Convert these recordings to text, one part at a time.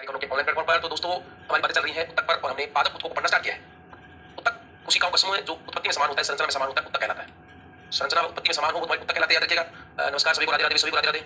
के online platform पर तो दोस्तों हमारी बातें चल रही हैं उत्तक पर और हमने पादप उत्तकों को पढ़ना स्टार्ट किया है। उत्तक कोशिकाओं का समूह है जो उत्पत्ति में समान होता है, संरचना में समान होता है, उत्तक कहलाता है। संरचना उत्पत्ति में समान हो तुम्हारी उत्तक कहलाते, याद रखिएगा। नमस्कार सभी को, राधे राधे, सभी को राधे राधे,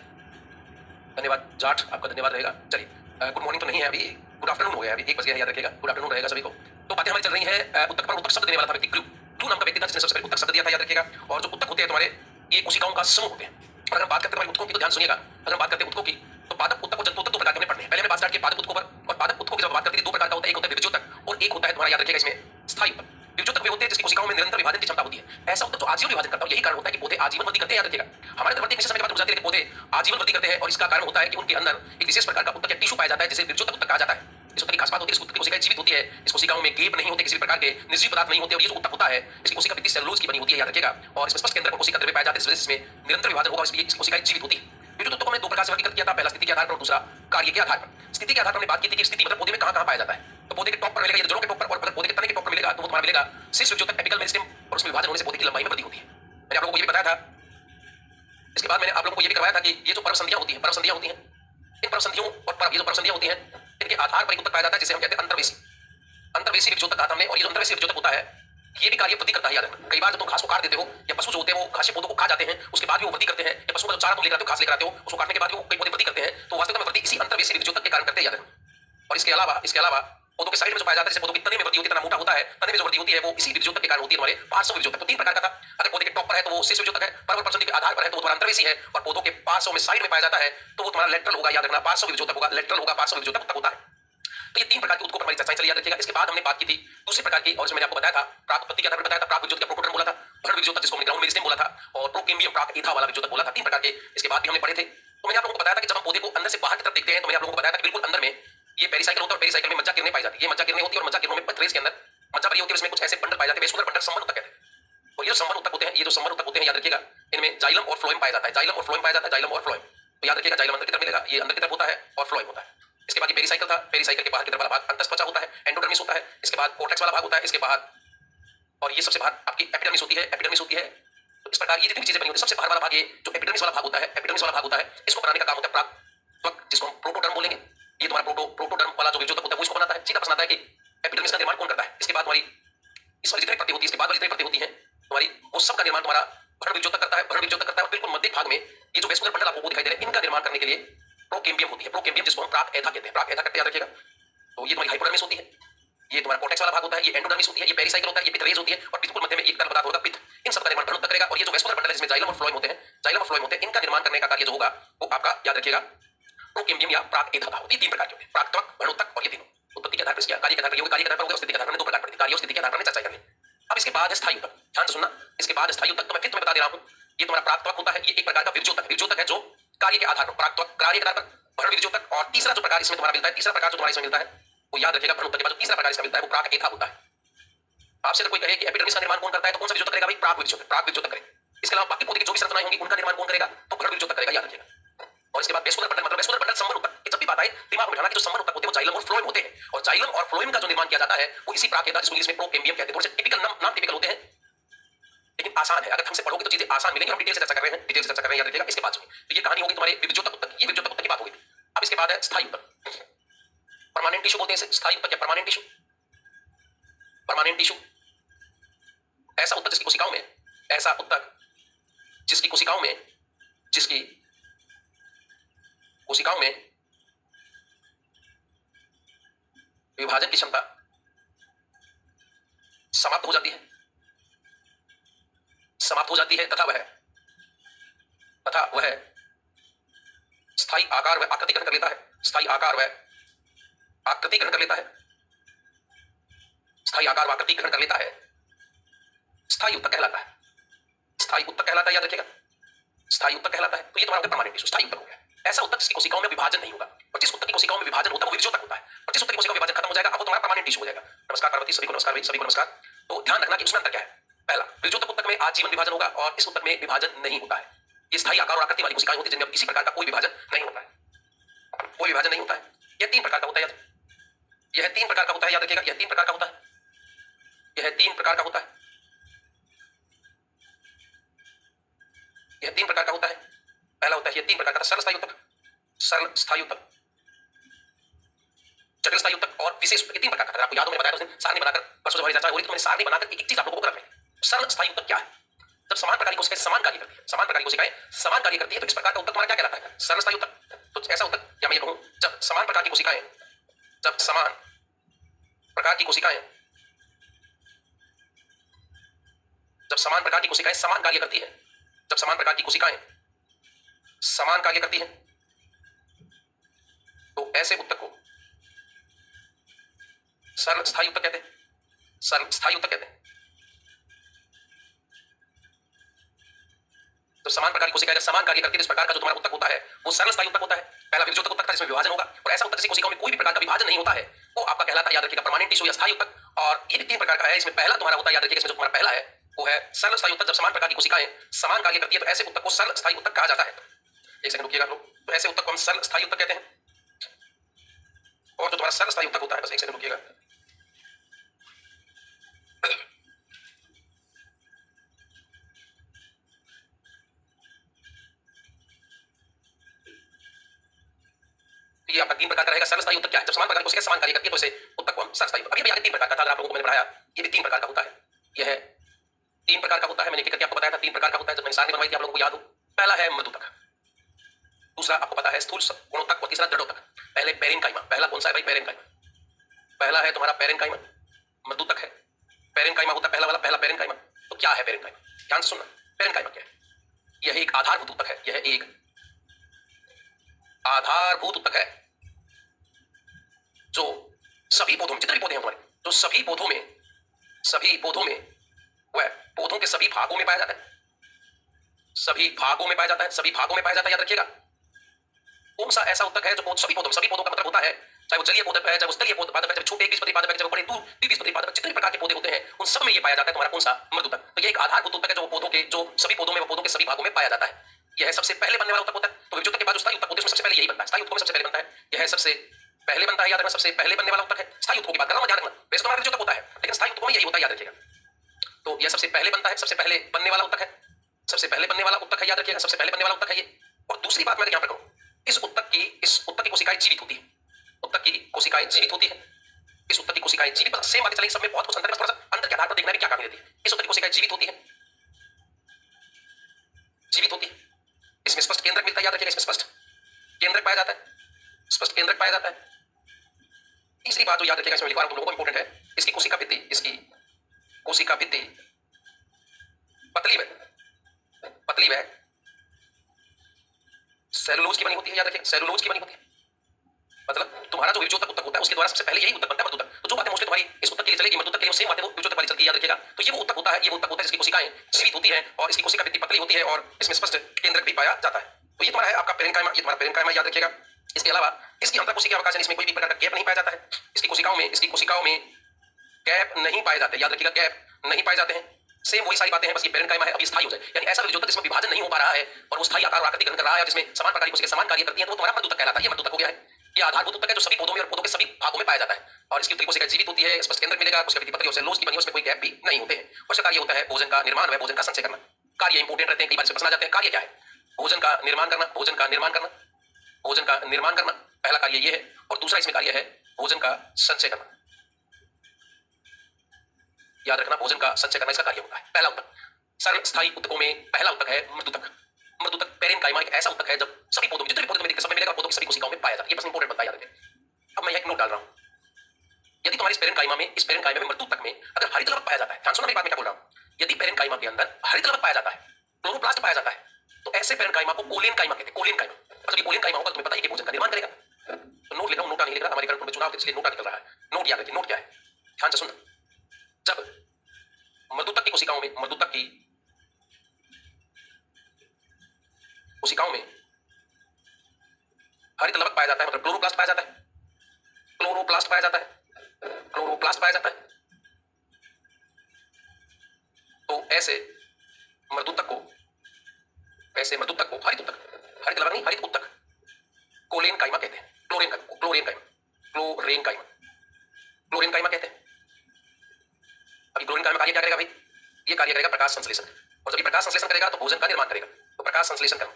धन्यवाद जाट, आपका धन्यवाद रहेगा। चलिए गुड मॉर्निंग तो नहीं है, अभी गुड आफ्टरनून हो गया, अभी 1 बज गया है, याद रखिएगा। गुड आफ्टरनून रहेगा सभी को। तो बातें हमारी चल रही है उत्तक पर। उत्तक शब्द देने वाला था व्यक्ति क्लू, क्लू नाम का व्यक्ति था जिसने सबसे पहले उत्तक शब्द दिया था, याद रखिएगा। और जो उत्तक होते हैं तुम्हारे, ये कोशिकाओं का समूह होते हैं। अगर हम बात करते हैं उत्तकों की तो ध्यान सुनिएगा। अगर हम बात करते हैं उत्तकों की तो पादप उत्तक और जंतु उत्तक 2 प्रकार के हमने पढ़ने हैं। पहले हमने बात स्टार्ट की पादप उत्तकों पर, और पादप उत्तकों की जब बात करते हैं 2 प्रकार का होता है, एक होता है विभज्योतक और एक होता है तुम्हारा, याद रखिएगा इसमें, स्थायी उत्तक। विभज्योतक वे होते हैं जिसकी कोशिकाओं में निरंतर विभाजन की क्षमता होती है। ऐसा उत्तक जो आजीवन विभाजन करता है। यही कारण होता है कि पौधे आजीवन वृद्धि करते हैं, याद रखिएगा। हमारे अंदर वृद्धि समय के बाद रुक जाती है, लेकिन पौधे आजीवन वृद्धि करते हैं और इसका कारण होता है कि उनके अंदर एक विशेष प्रकार का उत्तक या टिश्यू पाया जाता है जिसे विभज्योतक उत्तक कहा जाता है। इस उत्तक की खास बात होती है, इस उत्तक की कोशिकाएं जीवित होती है। इस कोशिकाओं में गेप नहीं होते, किसी प्रकार के निर्जीव पदार्थ नहीं होते, और ये जो उत्तक होता है इसकी कोशिका भित्ति सेलुलोज की बनी होती है, याद रखिएगा। और इसमें स्पष्ट केंद्र पर कोशिका द्रव्य पाए जाते हैं, इसमें निरंतर विभाजन होगा, इसलिए इस कोशिकाएं जीवित होती है। विद्युत उत्तकों में 2 प्रकार से वर्गीकृत किया था, पहला स्थिति के आधार पर और दूसरा कार्य के आधार पर। स्थिति के आधार पर हमने बात की थी कि स्थिति मतलब पौधे में कहां-कहां पाया जाता है। तो पौधे के टॉप पर मिलेगा, ये जड़ों के टॉप पर, और अगर पौधे के तने के टॉप पर मिलेगा तो वो तुम्हारा मिलेगा शीर्ष विभज्योतक एपिकल मेरिस्टेम, और उसमें विभाजन होने से पौधे की लंबाई में वृद्धि होती है। मैंने आप लोगों को ये भी बताया था। इसके बाद मैंने आप लोगों को ये भी करवाया था कि ये जो पर्व संधियां होती हैं, इन पर्व संधियों और पर्व, ये जो पर्व संधियां होती हैं, इनके आधार पर एक उत्तक पाया जाता है जिसे हम कहते हैं अंतर्वेशी। अंतर्वेशी विभज्योतक कहा था हमने। और ये जो अंतर्वेशी विभज्योतक होता है ये भी कार्य वृद्धि करता है, याद रखना। कई बार जब तुम घास को काट देते हो, या पशु जो होते हैं वो घास पौधों को खा जाते हैं, उसके बाद भी वो वृद्धि करते हैं, या पशु का जो चारा तुम लेकर आते हो, घास लेकर आते हो, उसको काटने के बाद भी वो कई पौधे वृद्धि करते हैं, तो वास्तव में वृद्धि इसी अंतर्वेशी विभज्योतक के कारण करते हैं, याद रखना। और इसके अलावा पौधों के साइड में जो पाया जाता है, जैसे पौधों की तने में वृद्धि होती है, तना मोटा होता है, तने में जो वृद्धि होती है वो इसी विभज्योतक के कारण होती है, हमारे पार्श्व विभज्योतक। तो 3 प्रकार का था। अगर पौधे के टॉप पर है तो वो शीर्ष विभज्योतक है, पर्व प्रसंधि के आधार पर है तो वो तुम्हारा अंतर्वेशी है, और पौधों के पार्श्व में साइड में पाया जाता है तो वो तुम्हारा लेटरल होगा, याद रखना। पार्श्व विभज्योतक होगा, लेटरल होगा, पार्श्व विभज्योतक उत्तक होता है। तो ये 3 प्रकार के उत्तकों पर हमारी चर्चा चली, याद रखिएगा। इसके बाद हमने बात की थी दूसरे प्रकार की, और इसमें मैंने आपको बताया था प्राक उत्पत्ति के आधार पर बताया था। प्राक विभज्योतक प्रोटोडर्म बोला था, भ्रूण विभज्योतक जिसको हमने ग्राउंड मेरिस्टेम बोला था, और प्रोकेम्बियम प्राक एथा वाला विभज्योतक बोला था। 3 प्रकार के इसके बाद भी हमने पढ़े थे। तो मैंने आप लोगों को बताया था कि जब हम पौधे को अंदर से बाहर की तरफ देखते हैं तो मैंने आप लोगों को बताया था कि बिल्कुल अंदर में ये पेरिसाइकिल होता है, और पेरिसाइकिल में मज्जा किरणें पाई जाती है। ये मज्जा किरणें होती है, और मज्जा किरणों में पथरेस के अंदर मज्जा भरी होती है, इसमें कुछ ऐसे बंडल पाए जाते हैं, वेस्कुलर बंडल, संवहन उत्तक कहते हैं। और ये जो संवहन उत्तक होते हैं, ये जो संवहन उत्तक होते हैं, याद रखिएगा, इनमें जाइलम और फ्लोएम पाया जाता है। जाइलम और फ्लोएम पाया जाता है, जाइलम और फ्लोएम। तो याद रखिएगा, जाइलम अंदर की तरफ मिलेगा, ये अंदर की तरफ होता है, और फ्लोएम होता है। इसके बाद ये पेरिसाइकिल था, पेरिसाइकिल के बाहर की तरफ वाला भाग अंतस्थ त्वचा होता है, एंडोडर्मिस होता है। इसके बाद कोर्टेक्स वाला भाग होता है, इसके बाद, और ये सबसे बाहर आपकी एपिडर्मिस होती है, एपिडर्मिस होती है। तो इस प्रकार ये जितनी चीजें बनी होती है, सबसे बाहर वाला भाग, ये जो एपिडर्मिस वाला भाग होता है, एपिडर्मिस वाला भाग होता है, इसको बनाने का काम होता है प्राक त्वक, जिसको हम प्रोटोडर्म बोलेंगे। ये तुम्हारा प्रोटोडर्म वाला जो विभज्योतक होता है वो इसको बनाता है। सीधा प्रश्न आता है कि एपिडर्मिस का निर्माण कौन करता है। इसके बाद हमारी इस वाली जितनी परतें होती है, इसके बाद वाली जितनी परतें होती हैं तुम्हारी, वो सब का निर्माण तुम्हारा भ्रूण विभज्योतक करता है। भ्रूण विभज्योतक करता है, और बिल्कुल मध्य भाग में ये जो वेस्कुलर बंडल आपको दिखाई दे रहे हैं, इनका निर्माण करने के लिए प्रोकेम्बियम होती है। प्रोकेम्बियम जिसको हम प्राक एथा कहते हैं, प्राक एथा करते, याद रखिएगा। तो ये तुम्हारी हाइपोडर्मिस होती है, ये तुम्हारा कोर्टेक्स वाला भाग होता है, ये एंडोडर्मिस होती है, ये पेरिसाइकिल होता है, ये पिथरेज होती है, और बिल्कुल मध्य में एक तरल पदार्थ होगा पित्त। इन सब का निर्माण भ्रूण उत्तक करेगा। और ये जो वेस्कुलर बंडल है जिसमें जाइलम और फ्लोएम होते हैं, जाइलम और फ्लोएम होते हैं, इनका निर्माण करने का कार्य जो होगा वो आपका, याद रखिएगा, प्रोकेम्बियम या प्राक एथा होती है। 3 प्रकार के होते हैं, प्राक त्वक, भ्रूण उत्तक, और ये तीनों उत्पत्ति के आधार पर इसका कार्य के आधार पर, कार्य के आधार पर, स्थिति के आधार पर 2 प्रकार पड़ते हैं। कार्य और स्थिति के आधार पर हमने चर्चा कर ली। अब इसके बाद है स्थायी उत्तक, ध्यान से सुनना। इसके बाद स्थायी उत्तक तो मैं फिर तुम्हें बता दे रहा हूं, ये तुम्हारा प्राक त्वक होता है, ये एक प्रकार का विभज्योतक, विभज्योतक है जो कार्य के आधार पर, प्राक त्वक कार्य के आधार पर, भ्रूण विभज्योतक। और तीसरा जो प्रकार इसमें तुम्हारा मिलता है, तीसरा प्रकार जो तुम्हारा इसमें मिलता है वो, याद रखिएगा, भ्रूण उत्तक के बाद जो तीसरा प्रकार इसका मिलता है वो प्राक एथा होता है। आपसे अगर कोई कहे कि एपिडर्मिस का निर्माण कौन करता है तो कौन सा विभज्योतक करेगा भाई, प्राक विभज्योतक, प्राक विभज्योतक करेगा। इसके अलावा बाकी पौधे की जो भी संरचनाएं होंगी उनका निर्माण कौन करेगा, तो भ्रूण विभज्योतक करेगा, याद रखिएगा। और इसके बाद वेस्कुलर बंडल, मतलब वेस्कुलर बंडल, संवहन उत्तक। ये जब भी बात आए दिमाग में बिठाना कि जो संवहन उत्तक होते हैं वो जाइलम और फ्लोएम होते हैं, और जाइलम और फ्लोएम का जो निर्माण किया जाता है वो इसी प्राक एथा, जिसको इंग्लिश में प्रोकेम्बियम कहते हैं। थोड़े से टिपिकल नाम टिपिकल होते हैं, लेकिन आसान है। अगर हमसे पढ़ोगे तो चीजें आसान मिलेंगी। हम डिटेल से चर्चा कर रहे हैं, डिटेल से चर्चा कर रहे हैं, याद रखिएगा। इसके बाद सुनिए, तो ये कहानी होगी तुम्हारे विभज्योतक उत्तक, ये विभज्योतक उत्तक की बात होगी। अब इसके बाद है स्थायी उत्तक, परमानेंट टिश्यू बोलते हैं इसे। स्थायी उत्तक या परमानेंट टिश्यू, परमानेंट टिश्यू ऐसा उत्तक जिसकी कोशिकाओं में, ऐसा उत्तक जिसकी कोशिकाओं में, जिसकी कोशिकाओं में विभाजन की क्षमता समाप्त हो जाती है, समाप्त हो जाती है, तथा वह स्थायी आकार व आकृति ग्रहण कर लेता है, स्थायी आकार व आकृति ग्रहण कर लेता है, स्थायी आकार व आकृति ग्रहण कर लेता है, स्थायी उत्तक कहलाता है। स्थायी उत्तक कहलाता है, याद रखिएगा, स्थायी उत्तक कहलाता है। तो ये तुम्हारा परमानेंट टिश्यू, स्थायी उत्तक हो गया। ऐसा उत्तक जिसकी कोशिकाओं में विभाजन नहीं होगा, और जिस उत्तक की कोशिकाओं में विभाजन होता है वो विभज्योतक होता है, और जिस उत्तक की कोशिकाओं में विभाजन खत्म हो जाएगा अब वो तुम्हारा परमानेंट टिश्यू हो जाएगा। नमस्कार पार्वती, सभी को नमस्कार भाई, सभी को नमस्कार। तो ध्यान रखना कि उसमें अंतर क्या है। पहला, विभज्योतक उत्तक में आजीवन विभाजन होगा, और इस उत्तक में विभाजन नहीं होता है। ये स्थायी आकार और आकृति वाली कोशिकाएं होती है जिनमें किसी प्रकार का कोई विभाजन नहीं होता है, कोई विभाजन नहीं होता है। यह 3 प्रकार का होता है, यह 3 प्रकार का होता है, याद रखिएगा। यह 3 प्रकार का होता है, यह 3 प्रकार का होता है, यह 3 प्रकार का होता है। पहला होता है, यह 3 प्रकार का सरल स्थायी उत्तक, सरल स्थायी उत्तक, सरल स्थायी उत्तक और विशेष उत्तक, ये तीन प्रकार का था। आपको याद हो, मैंने बताया था उस दिन सारणी बनाकर, परसों जब हमारी चर्चा हो रही थी तो मैंने सारणी बनाकर एक एक चीज आप लोगों को रख रही। सरल स्थायी उत्तक क्या है? जब समान प्रकार की कोशिकाएं समान कार्य करती है, समान प्रकार की कोशिकाएं समान कार्य करती है, तो इस प्रकार का उत्तक तुम्हारा क्या कहलाता है? सरल स्थायी उत्तक। तो ऐसा उत्तक, या मैं ये कहूं, जब समान प्रकार की कोशिकाएं, जब समान प्रकार की कोशिकाएं, जब समान प्रकार की कोशिकाएं समान कार्य करती है, जब समान प्रकार की कोशिकाएं समान कार्य करती है, तो ऐसे उत्तक को सरल स्थायी उत्तक कहते हैं। सरल स्थायी उत्तक कहते हैं। तो समान प्रकार की कोशिकाएं समान कार्य करती है, तो इस प्रकार का जो तुम्हारा उत्तक होता है वो सरल स्थायी उत्तक होता है। पहला विभजोतक उत्तक था जिसमें विभाजन होगा, और ऐसा उत्तक जिसकी कोशिकाओं में कोई भी प्रकार का विभाजन नहीं होता है वो आपका कहलाता है, याद रखिएगा, परमानेंट टिश्यू या स्थायी उत्तक। और ये भी तीन प्रकार का है। इसमें पहला तुम्हारा होता है, याद रखिएगा, इसमें जो तुम्हारा पहला है वो है सरल स्थायी उत्तक। जब समान प्रकार की कोशिकाएं समान कार्य करती है तो ऐसे उत्तक को सरल स्थायी उत्तक कहा जाता है। एक सेकंड रुकिएगा लोग। तो ऐसे उत्तक को हम सरल स्थायी उत्तक कहते हैं। और जो तुम्हारा सरल स्थायी उत्तक होता है, बस एक सेकंड रुकिएगा, ये आपका तीन प्रकार का रहेगा। सरल स्थायी उत्तक क्या है? जब समान प्रकार की कोशिकाएं समान कार्य करती है तो इसे उत्तक को हम सरल स्थायी। अभी आगे तीन प्रकार का था, अगर आप लोगों को मैंने पढ़ाया, ये भी तीन प्रकार का होता है। यह तीन प्रकार का होता है, मैंने एक करके आपको बताया था तीन प्रकार का होता है जब मैंने सारणी बनवाई थी, आप लोगों को याद हो। पहला है मृदुतक, दूसरा आपको पता है स्थूल गुणोत्तक, और तीसरा दृढ़ोत्तक। पहले पेरेन्काइमा, पहला कौन सा है भाई? पेरेन्काइमा। पहला है तुम्हारा पेरेन्काइमा, मृदुतक है। पेरेन्काइमा होता है पहला वाला, पहला पेरेन्काइमा। तो क्या है पेरेन्काइमा? ध्यान से सुनना, पेरेन्काइमा क्या है? यह एक आधारभूत उत्तक है। यह एक आधारभूत उत्तक है जो सभी पौधों में, जितने भी पौधे हैं हमारे, जो सभी पौधों में वह पौधों के सभी भागों में पाया जाता है। सभी भागों में पाया जाता है, सभी भागों में पाया जाता है, याद रखिएगा। कौन सा ऐसा उत्तक है जो सभी पौधों में, सभी पौधों का मतलब होता है चाहे वो जलीय पौधक है, चाहे वो स्थलीय पादप है, चाहे छोटे एकबीजपत्री पादप है, चाहे बड़े द्विबीजपत्री पादप, जितने प्रकार के पौधे होते हैं उन सब में ये पाया जाता है तुम्हारा कौन सा? मृदुतक। तो ये एक आधारभूत उत्तक है जो पौधों के, जो सभी पौधों में, वो पौधों के सभी भागों में पाया जाता है। यह सबसे पहले बनने वाला उत्तक होता है। तो विभजोतक के बाद जो स्थायी उत्तक होते हैं उसमें सबसे पहले यही बनता है। स्थायी उत्तकों में सबसे पहले बनता है, यह सबसे पहले बनता है, याद रखना, सबसे पहले बनने वाला उत्तक है। स्थायी उत्तकों की बात कर रहा हूं, याद रखना। वैसे तो हमारा विभजोतक होता है, लेकिन स्थायी उत्तकों में यही होता है, याद रखिएगा। तो यह सबसे पहले बनता है, सबसे पहले बनने वाला उत्तक है, सबसे पहले बनने वाला उत्तक है, याद रखिएगा, सबसे पहले बनने वाला उत्तक है ये। और दूसरी बात मैं यहाँ पर कहूँ, इस उत्तक की कोशिकाएं जीवित होती है। उत्तक की कोशिकाएं जीवित होती है। इस उत्तक की कोशिकाएं जीवित, सेम बातें चलेंगी, सब में बहुत कुछ अंतर है, थोड़ा सा अंतर के आधार पर देखना भी क्या काम देती है। इस उत्तक की कोशिकाएं जीवित होती है, जीवित होती है। इसमें स्पष्ट केंद्रक मिलता है, याद रखिएगा, इसमें स्पष्ट केंद्रक पाया जाता है, स्पष्ट केंद्रक पाया जाता है। तीसरी बात जो याद रखिएगा, इसमें लिखवा रहा हूं, तुम लोगों को इंपॉर्टेंट है, इसकी कोशिका भित्ति, इसकी कोशिका भित्ति पतली व सेलुलोज की बनी होती है, याद रखिएगा, सेलुलोज की बनी होती है। मतलब तुम्हारा जो विभजोतक उत्तक होता है उसके द्वारा सबसे पहले यही उत्तक बनता है, मृदुतक। तो जो बातें मोस्टली तुम्हारी इस उत्तक के लिए चलेगी, मृदुतक के लिए सेम बातें वो विभजोतक वाली चलती है, याद रखिएगा। तो ये वो उत्तक होता है, ये वो उत्तक होता है जिसकी कोशिकाएं जीवित होती है और इसकी कोशिका भित्ति पतली होती है और इसमें स्पष्ट केंद्रक भी पाया जाता है। तो ये तुम्हारा है आपका पेरेन्काइमा, ये तुम्हारा पेरेन्काइमा, याद रखिएगा। इसके अलावा इसकी अंतःकोशिकीय अवकाश, इसमें कोई भी प्रकार का गैप नहीं पाया जाता है। इसकी कोशिकाओं में गैप नहीं पाए जाते, याद रखिएगा, गैप नहीं पाए जाते हैं। सेम वही सारी बातें हैं, बस ये पेरेन्काइमा है, अभी स्थायी हो जाए। यानी ऐसा विभजोतक जिसमें विभाजन नहीं हो पा रहा है और वो स्थायी आकार और आकृति ग्रहण कर रहा है, जिसमें समान प्रकार की कोशिकाएं समान कार्य करती हैं, तो वो तुम्हारा मृदुतक कहलाता है। ये मृदुतक हो गया है। ये आधारभूत उत्तक है जो सभी पौधों में और पौधों के सभी भागों में पाया जाता है और इसकी उत्तक कोशिकाएं जीवित होती है, स्पष्ट केंद्रक मिलेगा, कोशिका भित्ति पतली और सेलुलोज की बनी, उसमें कोई गैप भी नहीं होते हैं। और इसका कार्य होता है भोजन का निर्माण व भोजन का संचय करना। कार्य इंपोर्टेंट रहते हैं, कई बार इसमें प्रश्न आ जाते हैं। कार्य क्या है? भोजन का निर्माण करना, भोजन का निर्माण करना, भोजन का निर्माण करना, पहला कार्य ये है। और दूसरा इसमें कार्य है भोजन का संचय करना, याद रखना, भोजन का संचय करना इसका कार्य होता है। पहला उत्तक सरल स्थायी उत्तकों में पहला उत्तक है मृदुतक। मृदुतक पेरेन्काइमा एक ऐसा उत्तक है जब सभी पौधों में, जितने पौधों में देखते समय मिलेगा, पौधों की सभी कोशिकाओं में पाया जाता है। ये प्रश्न इंपोर्टेंट बनता है, याद रखें। अब मैं एक नोट डाल रहा हूं, यदि तुम्हारे इस पेरेन्काइमा में मृदुतक में अगर हरित लवक पाया जाता है, ध्यान सुनना मेरी बात में क्या बोल रहा हूं, यदि पेरेन्काइमा के अंदर हरित लवक पाया जाता है, क्लोरोप्लास्ट पाया जाता है, तो ऐसे पेरेन्काइमा को कोलेनकाइमा कहते हैं। कोलेनकाइमा मतलब ये कोलेनकाइमा होगा, तुम्हें पता है कि भोजन का निर्माण करेगा। तो नोट लिख रहा हूं, नोटा नहीं लिख रहा, हमारे कंट्रोल में चुनाव इसलिए नोटा निकल रहा है। नोट याद रखिए, नोट क्या है, ध्यान से सुनना। जब मृदुतक की कोशिकाओं में, मृदुतक की कोशिकाओं में हरित लवक पाया जाता है, मतलब क्लोरोप्लास्ट पाया जाता है, क्लोरोप्लास्ट पाया जाता है, क्लोरोप्लास्ट पाया जाता है, तो ऐसे मृदुतक को हरित उत्तक, हरित लवक नहीं, हरित उत्तक कोलेनकाइमा कहते हैं। क्लोरेनकाइमा कहते हैं। अभी क्लोरेनकाइमा कार्य क्या करेगा भाई? ये कार्य करेगा प्रकाश संश्लेषण, और जब ये प्रकाश संश्लेषण करेगा तो भोजन का निर्माण करेगा। तो प्रकाश संश्लेषण करना,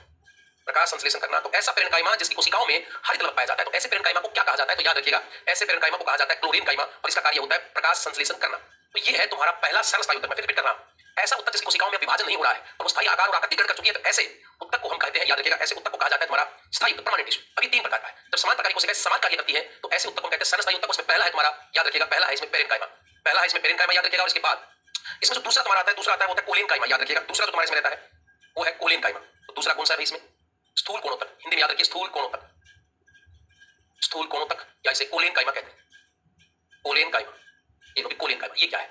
प्रकाश संश्लेषण करना। तो ऐसा पेरेन्काइमा जिसकी कोशिकाओं में हरित लवक पाया जाता है, तो ऐसे पेरेन्काइमा को क्या कहा जाता है? तो याद रखिएगा, ऐसे पेरेन्काइमा को कहा जाता है क्लोरीनकाइमा और इसका कार्य होता है प्रकाश संश्लेषण करना। तो ये है तुम्हारा पहला सर्वस्थायी उत्तक। मैं फिर रिपीट कर रहा हूं, ऐसा उत्तक जिसकी कोशिकाओं में विभाजन नहीं हो रहा है और वो स्थायी आकार और आकृति ग्रहण कर चुकी है, तो ऐसे उत्तक को हम कहते हैं, याद रखिएगा, ऐसे उत्तक को कहा जाता है तुम्हारा स्थायी उत्तक, परमानेंट टिश्यू। अभी तीन प्रकार का है। जब समान प्रकार की कोशिकाएं समान कार्य करती है तो ऐसे उत्तक को कहते हैं सर्वस्थायी उत्तक। उसमें पहला है तुम्हारा, याद रखिएगा, पहला है इसमें पेरेन्काइमा, पहला है इसमें पेरेन्काइमा, याद रखिएगा। और इसके बाद इसमें जो दूसरा तुम्हारा आता है, दूसरा आता है वो होता है कोलेनकाइमा, याद रखिएगा। दूसरा जो तुम्हारे इसमें रहता है वो है कोलेनकाइमा। तो दूसरा कौन सा है इसमें? स्थूल कोणोत्तक, हिंदी में याद रखिए स्थूल कोणोत्तक, स्थूल कोणोत्तक या इसे कोलेनकाइमा कहते हैं, कोलेनकाइमा। ये लो भी कोलेनकाइमा, ये क्या है?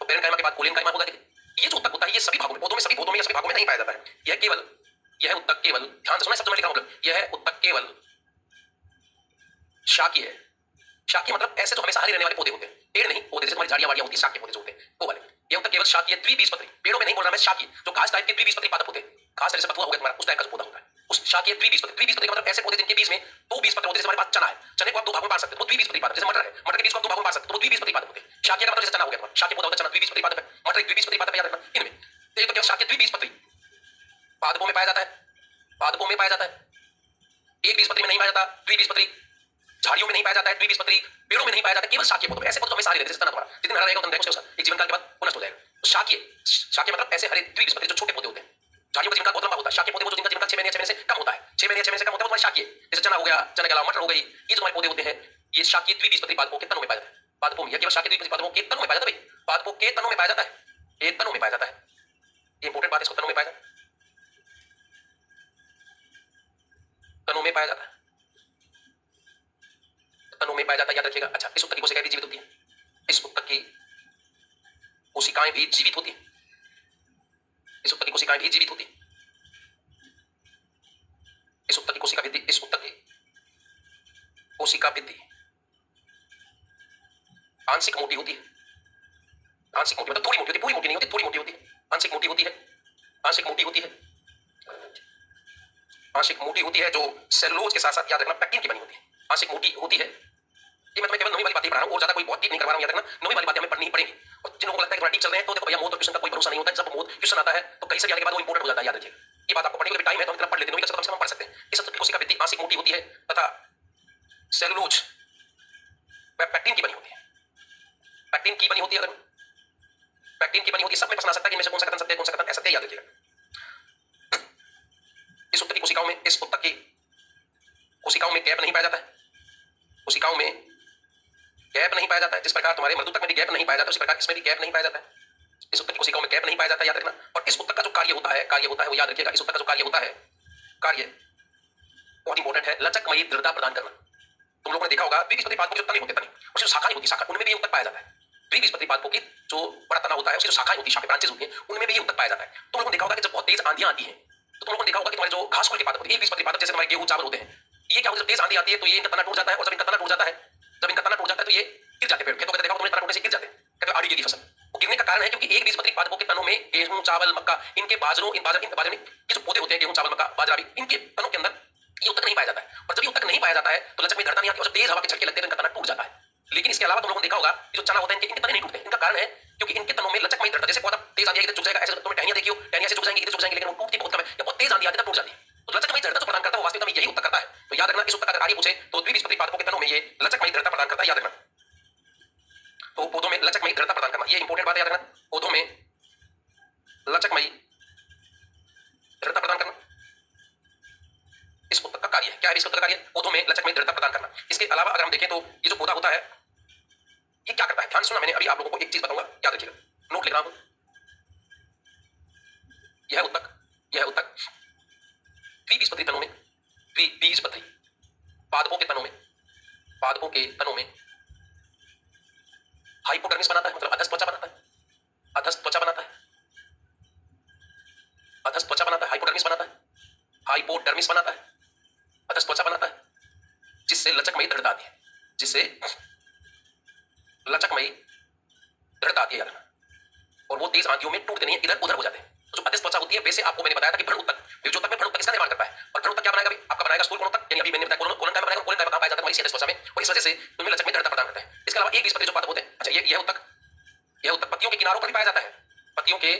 तो पेरेन्काइमा के बाद कोलेनकाइमा होगा। ये जो उत्तक होता है ये सभी भागों में, पौधों में, सभी पौधों में या सभी भागों में नहीं पाया जाता है। यह केवल, यह उत्तक केवल, ध्यान से सुनना शब्द में लिखा हूं, यह उत्तक केवल शाकीय है। शाकीय मतलब ऐसे जो हमेशा हरे रहने वाले पौधे होते हैं, पेड़ नहीं, पौधे जैसे हमारी झाड़ियां वाड़ियां होती है, शाकीय पौधे जो होते हैं वो वाले। ये उत्तक केवल शाकीय द्विबीजपत्री, पेड़ों में नहीं बोल रहा मैं, शाकीय जो घास टाइप के द्विबीजपत्री पादप होते हैं, घास जैसे पतुआ हो गया तुम्हारा, उस टाइप का जो पौधा होता है, उस शाकीय द्विबीजपत्री। द्विबीजपत्री का मतलब ऐसे पौधे जिनके बीज में दो बीजपत्र होते हैं। जैसे हमारे पास चना है, चने को आप दो भागों में बांट सकते हो, तो द्विबीजपत्री पादप। जैसे मटर है, मटर के बीज को आप दो भागों में बांट सकते हो, तो द्विबीजपत्री पादप होते हैं। शाकीय का मतलब जैसे चना हो गया तुम्हारा, शाकीय पौधा होता है चना, द्विबीजपत्री पादप है। मटर एक द्विबीजपत्री पादप है, याद रखना। इनमें तो ये तो केवल शाकीय द्विबीजपत्री पादपों में पाया जाता है, पादपों में पाया जाता है। एक बीजपत्री में नहीं पाया जाता द्विबीजपत्री, झाड़ियों में नहीं पाया जाता है द्विबीजपत्री, पेड़ों में नहीं पाया जाता, केवल शाकीय पौधों में। ऐसे पौधे हमें सारे रहते हैं, जैसे तना तुम्हारा जितने हरा रहेगा उतना देखो उसका एक जीवन काल के बाद पुनः हो जाएगा। तो शाकीय, शाकीय मतलब ऐसे हरे द्विबीजपत्री जो छोटे पौधे होते हैं। झाड़ियों का जीवन काल बहुत लंबा होता है, शाकीय पौधे वो जो जिनका जीवन काल 6 महीने 6 महीने से कम होता है, 6 महीने 6 महीने से कम होता है, वो शाकीय। जैसे चना हो गया, चने के अलावा मटर हो गई, ये जो हमारे पौधे होते हैं ये शाकीय द्विबीजपत्री पादपों के तनों में पाया जाता है। पादपों में या केवल शाकीय द्विबीजपत्री पादपों के तनों में पाया जाता है, पादपों के तनों में पाया जाता है, ये तनों में पाया जाता है। ये इंपॉर्टेंट बात है, इसको तनों में पाया जाता है, तनों में पाया जाता है, तनों में पाया जाता है, याद रखिएगा। अच्छा, इस उत्तक की कोशिकाएं भी जीवित होती हैं, इस उत्तक की कोशिकाएं भी जीवित होती हैं, इस उत्तक की कोशिकाएं भी जीवित होती हैं, इस उत्तक की कोशिका भित्ति, इस उत्तक की कोशिका भित्ति आंशिक मोटी होती है। आंशिक मोटी मतलब थोड़ी मोटी होती है, पूरी मोटी नहीं होती, थोड़ी मोटी होती है, आंशिक मोटी होती है, आंशिक मोटी होती है, आंशिक मोटी होती है, जो सेलुलोज के साथ साथ याद रखना पैक्टिन की बनी होती है। आंशिक मोटी होती है। ये मैं तुम्हें केवल नवी वाली बातें पढ़ा रहा हूं और ज्यादा कोई बहुत डीप नहीं करवा रहा हूं, याद रखना नवी वाली बातें हमें पढ़नी पड़ेगी। और जिन लोगों को लगता है कि डीप चल रहे हैं तो देखो भैया मौत और क्वेश्चन का कोई भरोसा नहीं होता है। जब मौत क्वेश्चन आता है तो कई से आने के बाद वो इंपॉर्टेंट हो जाता है, याद रखिएगा। ये बात आपको पढ़ने के लिए टाइम है तो हम इतना पढ़ लेते हैं, नवी का कम से कम पढ़ सकते हैं। इस उत्तक की कोशिका भित्ति आंशिक मोटी होती है तथा सेलुलोज व पैक्टिन की बनी होती है, पैक्टिन की बनी होती है, पैक्टिन की बनी होती है। सब में प्रश्न आ सकता है कि इनमें से कौन सा कथन सत्य है, कौन सा कथन असत्य है, याद रखिएगा। इस उत्तक की कोशिकाओं में, इस उत्तक की कोशिकाओं में गैप नहीं पाया जाता है, कोशिकाओं में गैप नहीं पाया जाता है। जिस प्रकार तुम्हारे मृदुतक में भी गैप नहीं पाया जाता, उसी प्रकार इसमें भी गैप नहीं पाया जाता है। इस उत्तक की कोशिकाओं में गैप नहीं पाया जाता, याद रखना। और इस उत्तक का जो कार्य होता है, कार्य होता है वो याद रखिएगा। इस उत्तक का जो कार्य होता है, कार्य बहुत इंपॉर्टेंट है, लचकमयी दृढ़ता प्रदान करना। तुम लोगों ने देखा होगा द्विबीजपत्री पादपों के जो तने होते हैं, तने और जो शाखाएं होती है, शाखा उनमें भी ये उत्तक पाया जाता है। द्विबीजपत्री पादपों की जो बड़ा तना होता है, उसकी जो शाखाएं होती है, शाखाएं ब्रांचेस होती हैं, उनमें भी ये उत्तक पाया जाता है। तुम लोगों ने देखा होगा कि जब बहुत तेज आंधियां आती हैं तो तुम लोगों ने देखा होगा कि तुम्हारे जो घासफूल के पादप होते हैं, एक बीजपत्री पादप जैसे हमारे गेहूं चावल होते हैं, ये क्या होता है, जब तेज आंधी आती है तो ये इनका तना टूट जाता है। और जब इनका तना टूट जाता है, जब इनका तना टूट जाता है तो ये गिर जाते हैं। पेड़ खेतों में देखा तुमने तना टूटने से गिर जाते हैं, कहते हैं आड़ी गिरी फसल। वो गिरने का कारण है क्योंकि एक बीजपत्री पादपों के तनों में गेहूं चावल मक्का, इनके बाजरों, इन बाजरे में ये जो पौधे होते हैं गेहूं चावल मक्का बाजरा भी, इनके तनों के अंदर ये उत्तक नहीं पाया जाता है। और जब ये उत्तक नहीं पाया जाता है तो लचक में दृढ़ता नहीं आती और जब तेज हवा के झटके लगते हैं तो इनका तना टूट जाता है। लेकिन इसके अलावा तुम लोगों ने देखा होगा जो चना होता है इनके तने नहीं टूटते। इनका कारण है क्योंकि इनके तनों में लचकमयी दृढ़ता, जैसे पौधा तेज आंधी आई इधर झुक जाएगा, ऐसे तुमने टहनियां देखी हो, टहनियां से झुक जाएंगी, इधर झुक जाएंगी, लेकिन वो टूटती बहुत कम है। जब बहुत तेज आंधी आती है तब टूट जाती है। तो लचकमयी दृढ़ता जो प्रदान करता है वो वास्तविकता में यही उत्तक करता है। तो याद रखना, इस उत्तक का कार्य पूछे तो द्विबीजपत्री पादपों के तनों में ये लचकमयी दृढ़ता प्रदान करता है, याद रखना। तो पौधों में लचकमयी दृढ़ता प्रदान करना, ये इंपॉर्टेंट बात है, याद रखना। पौधों में लचकमयी दृढ़ता प्रदान करना इस उत्तक का कार्य है। क्या है इस उत्तक का कार्य? पौधों में लचकमयी दृढ़ता प्रदान करना। इसके अलावा अगर हम देखें तो ये जो पौधा होता है ये क्या करता है, ध्यान सुनना। मैंने अभी आप लोगों को एक चीज बताऊंगा, याद रखिएगा, नोट लिख रहा हूं। यह उत्तक, यह उत्तक द्विबीजपत्री तनों में, द्विबीजपत्री पादपों के तनों में, पादपों के तनों में हाइपोडर्मिस बनाता है, मतलब अधस त्वचा बनाता है, अधस त्वचा बनाता है, अधस त्वचा बनाता है, हाइपोडर्मिस बनाता है, हाइपोडर्मिस बनाता है, अधस त्वचा बनाता है, जिससे लचकमयी दृढ़ता आती है, जिससे लचकमयी दृढ़ता आती है, याद रखना। और वो तेज आंधियों में टूटते नहीं है, इधर उधर हो जाते हैं। तो जो अधस त्वचा होती है वैसे आपको मैंने बताया था कि भ्रूण उत्तक, द्विबीजोत्तक में भ्रूण उत्तक इसका निर्माण करता है। और भ्रूण उत्तक क्या बनाएगा अभी आपका, बनाएगा स्थूल कोणोत्तक, यानी अभी मैंने बताया कोलन बनाएगा। कोलन कहां पाया जाता है, वही त्वचा में, और इस वजह से तुम्हें लचकमयी दृढ़ता प्रदान करता है। इसके अलावा एक बीजपत्री जो पादप होते हैं, अच्छा यह उत्तक, यह उत्तक पत्तियों के किनारों पर भी पाया जाता है, पत्तियों के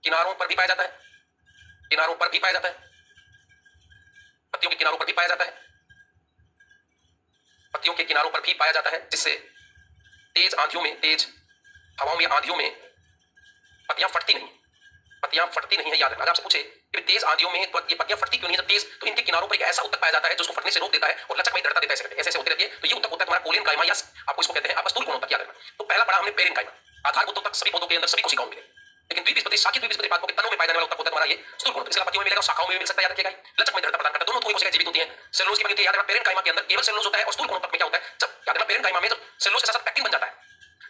किनारों पर भी पाया जाता है, किनारों पर भी पाया जाता है, पत्तियों के किनारों पर भी पाया जाता है, पत्तियों के किनारों पर भी पाया जाता है, जिससे तेज आंधियों में, तेज हवाओं या आंधियों में पत्तियां फटती नहीं, पत्तियां फटती नहीं है। याद रखना, अगर आपसे पूछे कि तेज आंधियों में तो ये पत्तियां फटती क्यों नहीं है जब तेज, तो इनके किनारों पर एक ऐसा ऊतक पाया जाता है जो उसको फटने से रोक देता है और लचक में दृढ़ता देता है, ऐसे होती रहती है। तो ये ऊतक होता है तुम्हारा कोलियन काइमा, या आपको इसको कहते हैं आपका स्थूल कोण ऊतक। याद रखना, तो पहला पढ़ा हमने पेरेन काइमा, आधार ऊतक तक सभी पौधों के अंदर सभी कोशिकाओं में मिले, लेकिन द्विबीजपत्री शाखित द्विबीजपत्री पादपों के तनों में पाया जाने वाला ऊतक होता है हमारा ये स्थूल कोण। इसका पत्तियों में मिलेगा, शाखाओं में भी मिल सकता है। याद रखिएगा, लचक में दृढ़ता प्रदान करता है। दोनों थोड़ी कोशिकाएं जीवित होती हैं, सेलुलोज की बनी होती है। याद रखना, पेरेन काइमा के अंदर केवल सेलुलोज होता है और स्थूल कोण ऊतक में क्या होता है, जब याद रखना पेरेन काइमा में जब सेलुलोज के साथ पैक्टिन बन जाता है,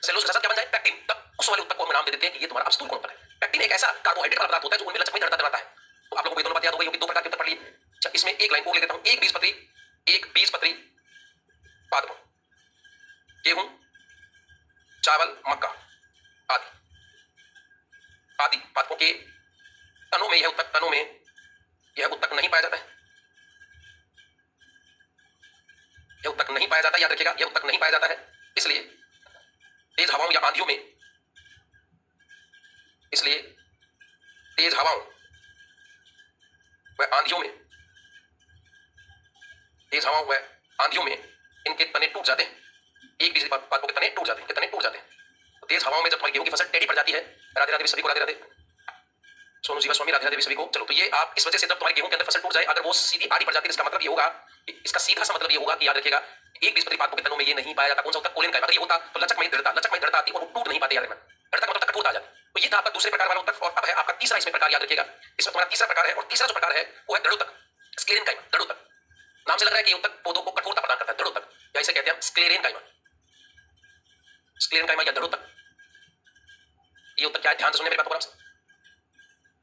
सेलुलोज के साथ क्या बन जाए, पैक्टिन, तब उस वाले ऊतक को हम नाम दे देते हैं कि ये तुम्हारा स्थूल कोण ऊतक है। पैक्टिन एक ऐसा कार्बोहाइड्रेट का पदार्थ होता है जो उनमें लचक में दृढ़ता दिलाता है। तो आप लोगों को ये दोनों बातें याद हो गई होगी, दो प्रकार के ऊतक पढ़ लिए। अच्छा, इसमें एक लाइन को ले देता हूं, एक बीजपत्री पादपों, गेहूं, चावल, मक्का आदि आदि पादपों के तनों में यह ऊतक नहीं पाया जाता है, यह ऊतक नहीं पाया जाता। याद रखिएगा, यह ऊतक नहीं पाया जाता है। इसलिए तेज हवाओं या आंधियों में, इसलिए तेज हवाओं व आंधियों में, तेज हवाओं व आंधियों में इनके तने टूट जाते हैं, एक बीज पादपों के तने टूट जाते हैं, तने टूट जाते हैं। तो तेज हवाओं में जब तुम्हारी गेहूं की फसल टेढ़ी पड़ जाती है, राधे राधे सभी को, राधे राधे सोनू जी स्वामी, राधे राधे सभी को। चलो, तो ये आप इस वजह से जब तुम्हारी गेहूं के अंदर फसल टूट जाए, अगर वो सीधी आड़ी पड़ जाती है, इसका मतलब ये होगा, इसका सीधा सा मतलब ये होगा कि याद रखिएगा, एक बीजपत्री पादपों के तनों में ये नहीं पाया जाता। कौन सा ऊतक, कोलियन काइमा। अगर ये होता तो लचक में दृढ़ता आती और वो टूट नहीं पाती। याद रखना, दृढ़ता मतलब कठोरता आ जाती। तो ये था आपका दूसरे प्रकार वाला ऊतक, और अब है आपका तीसरा इसमें प्रकार। याद रखिएगा, इसमें तुम्हारा तीसरा प्रकार है, और तीसरा जो प्रकार है वो है दृढ़ोतक, स्क्लेरेन काइमा। दृढ़ोतक नाम से लग रहा है कि ये ऊतक पौधों को कठोरता प्रदान करता है। दृढ़ोतक, या इसे कहते हैं स्क्लेरेन काइमा, स्क्लेरेन काइमा या दृढ़ोतक। ये ऊतक क्या है, ध्यान से सुनने मेरी बात को।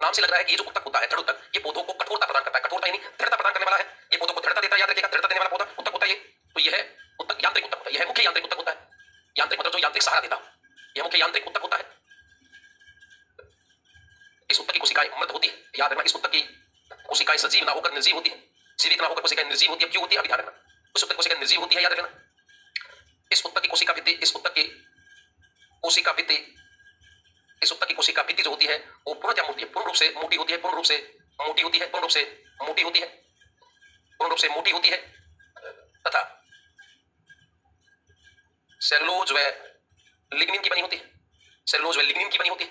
नाम से लग रहा है कि ये जो ऊतक होता है दृढ़ोतक, ये पौधों को कठोरता प्रदान करता है, कठोरता ही नहीं दृढ़ता प्रदान करने वाला है। ये पौधों को दृढ़ता देता है। याद रखिएगा, दृढ़ता देने वाला पौधा ऊतक होता है ये। तो यह ऊतक यांत्रिक ऊतक होता है, यह मुख्य यांत्रिक ऊतक होता है। यांत्रिक मतलब जो यांत्रिक सहारा देता है, यह मुख्य यांत्रिक ऊतक होता है। इस ऊतक की कोशिकाएं मृत होती है। याद रखना, इस ऊतक की कोशिकाएं सजीव ना होकर निर्जीव होती है, जीवित ना होकर कोशिकाएं निर्जीव होती है। क्यों होती है, अभी ध्यान रखना। उस ऊतक की कोशिकाएं निर्जीव होती है। याद रखना, इस ऊतक की कोशिका भित्ति, इस ऊतक की कोशिका भित्ति, इस ऊतक की कोशिका भित्ति जो होती है वो पूर्णतः मोटी है, पूर्ण रूप से मोटी होती है, पूर्ण रूप से मोटी होती है, पूर्ण रूप से मोटी होती है, पूर्ण रूप से मोटी होती है, तथा सेलुलोज व लिग्निन की बनी होती है, सेलुलोज व लिग्निन की बनी होती है,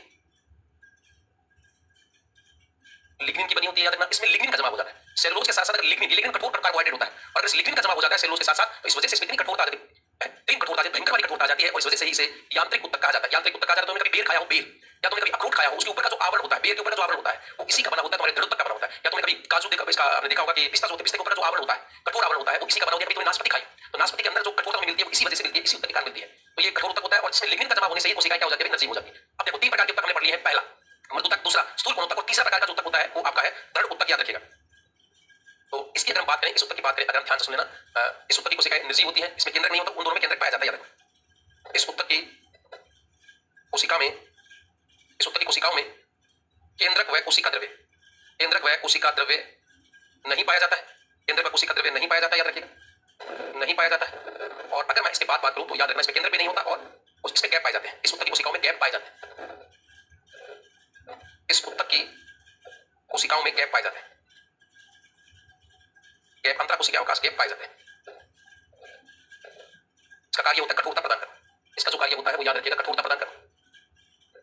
लिग्निन की बनी होती है। याद रखना, इसमें लिग्निन का जमा हो जाता है सेलुलोज के साथ साथ। लिग्निन कठोर कार्बोहाइड्रेट होता है, और इस लिग्निन का जमा हो जाता है सेलुलोज के साथ साथ, तो इस वजह से इसमें इतनी कठोरता आ जाती है, भयंकर वाली कठोरता आ जाती है, और इस वजह से इसे यांत्रिक ऊतक कहा जाता है। यांत्रिक ऊतक कहा जाता है। तुमने कभी बेर खाया हो, बेर, या तुमने कभी अखरोट खाया हो, उसके ऊपर का जो आवरण होता है, बेर के ऊपर का जो आवरण होता है वो इसी का बना होता है, तुम्हारे दृढ़ोतक का बना होता है। या तुमने कभी काजू देखा, इसका आपने देखा होगा कि पिस्ता जो होता है, पिस्ते के ऊपर का जो आवरण होता है, कठोर आवरण होता है, वो इसी का बना होता है। कभी तुमने नाशपाती खाई, तो नाशपाती के अंदर जो कठोरता मिलती है वो इसी वजह से मिलती है, इसी ऊतक के कारण मिलती है। तो ये कठोर ऊतक होता है, और इसमें लिग्निन का जमा होने से ये कोशिकाएं क्या हो जाती है, निर्जीव हो जाती है। अब देखो, तीन प्रकार के ऊतक हमने पढ़ लिए हैं, पहला मृद ऊतक, दूसरा स्थूल कोण ऊतक, और तीसरा प्रकार का जो ऊतक होता है वो आपका है दृढ़ ऊतक। याद रखिएगा। तो इसकी अगर हम बात करें, इस ऊतक की बात करें, अगर हम ध्यान से सुन लेना, इस ऊतक की कोशिकाएं निर्जीव होती हैं, इसमें केंद्रक नहीं होता, उन दोनों में केंद्रक पाया जाता है। याद रखना, इस ऊतक की कोशिका में, इस ऊतक की कोशिकाओं में केंद्रक व कोशिका द्रव्य, केंद्रक व कोशिका द्रव्य नहीं पाया जाता है, केंद्रक व कोशिका द्रव्य नहीं पाया जाता। याद रखिएगा, नहीं पाया जाता है। और अगर मैं इसके बात करूं तो याद रखना, इसमें केंद्र भी नहीं होता और इसमें गैप पाए जाते हैं। इस ऊतक की कोशिकाओं में गैप पाए जाते हैं, इस ऊतक की कोशिकाओं में गैप पाए जाते हैं, गैप, अंतरा कोशिका अवकाश गैप पाए जाते हैं। इसका कार्य होता है कठोरता प्रदान करना। इसका जो कार्य होता है वो याद रखिएगा, कठोरता प्रदान करना।